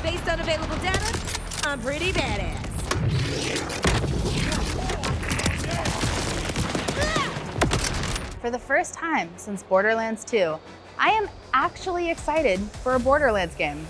Based on available data, I'm pretty badass. For the first time since Borderlands 2, I am actually excited for a Borderlands game.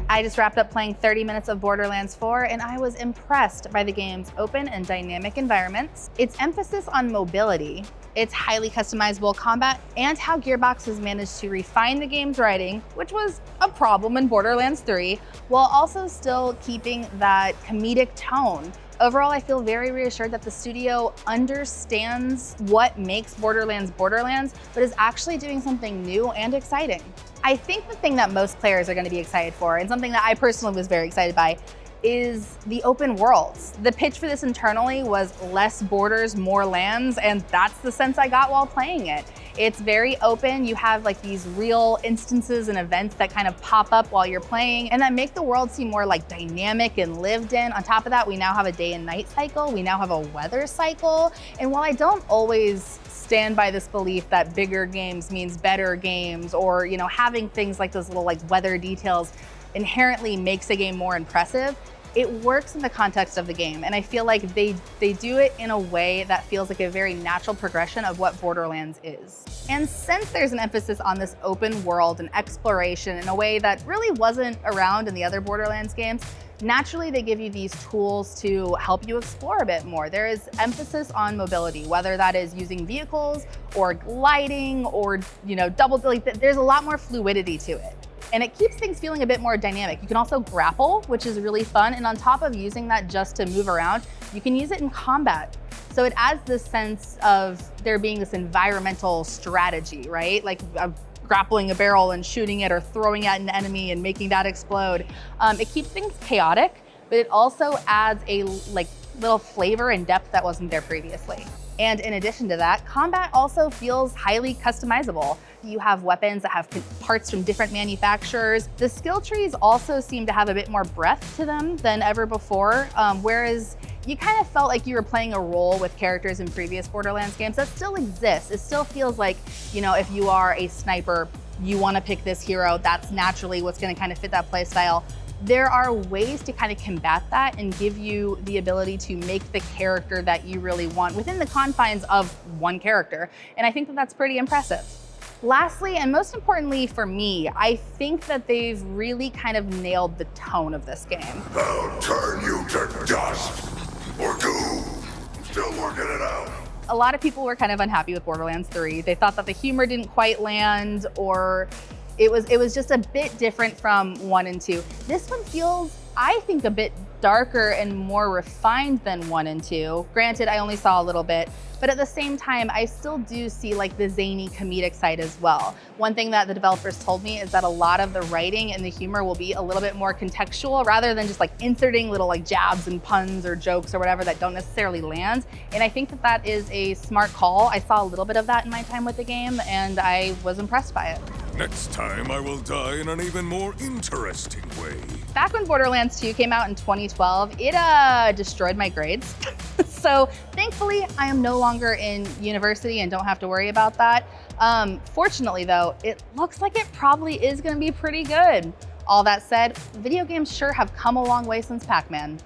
I just wrapped up playing 30 minutes of Borderlands 4, and I was impressed by the game's open and dynamic environments, its emphasis on mobility, its highly customizable combat, and how Gearbox has managed to refine the game's writing, which was a problem in Borderlands 3, while also still keeping that comedic tone. Overall, I feel very reassured that the studio understands what makes Borderlands Borderlands, but is actually doing something new and exciting. I think the thing that most players are going to be excited for, and something that I personally was very excited by, is the open worlds. The pitch for this internally was less borders, more lands, and that's the sense I got while playing it. It's very open. You have like these real instances and events that kind of pop up while you're playing and that make the world seem more like dynamic and lived in. On top of that, we now have a day and night cycle. We now have a weather cycle. And while I don't always stand by this belief that bigger games means better games, or having things like those little weather details inherently makes a game more impressive, it works in the context of the game. And I feel like they do it in a way that feels like a very natural progression of what Borderlands is. And since there's an emphasis on this open world and exploration in a way that really wasn't around in the other Borderlands games, naturally they give you these tools to help you explore a bit more. There is emphasis on mobility, whether that is using vehicles or gliding or there's a lot more fluidity to it. And it keeps things feeling a bit more dynamic. You can also grapple, which is really fun. And on top of using that just to move around, you can use it in combat. So it adds this sense of there being this environmental strategy, right? Like grappling a barrel and shooting it or throwing at an enemy and making that explode. It keeps things chaotic, but it also adds a little flavor and depth that wasn't there previously. And in addition to that, combat also feels highly customizable. You have weapons that have parts from different manufacturers. The skill trees also seem to have a bit more breadth to them than ever before, whereas you kind of felt like you were playing a role with characters in previous Borderlands games. That still exists. It still feels like, if you are a sniper, you want to pick this hero. That's naturally what's going to kind of fit that play style. There are ways to kind of combat that and give you the ability to make the character that you really want within the confines of one character. And I think that that's pretty impressive. Lastly, and most importantly for me, I think that they've really kind of nailed the tone of this game. I'll turn you to dust, or goo. Still working it out. A lot of people were kind of unhappy with Borderlands 3. They thought that the humor didn't quite land, or it was just a bit different from 1 and 2. This one feels, I think, a bit darker and more refined than 1 and 2. Granted, I only saw a little bit, but at the same time, I still do see the zany comedic side as well. One thing that the developers told me is that a lot of the writing and the humor will be a little bit more contextual rather than just inserting little jabs and puns or jokes or whatever that don't necessarily land. And I think that that is a smart call. I saw a little bit of that in my time with the game and I was impressed by it. Next time I will die in an even more interesting way. Back when Borderlands 2 came out in 2012, it destroyed my grades. So thankfully, I am no longer in university and don't have to worry about that. Fortunately though, it looks like it probably is gonna be pretty good. All that said, video games sure have come a long way since Pac-Man.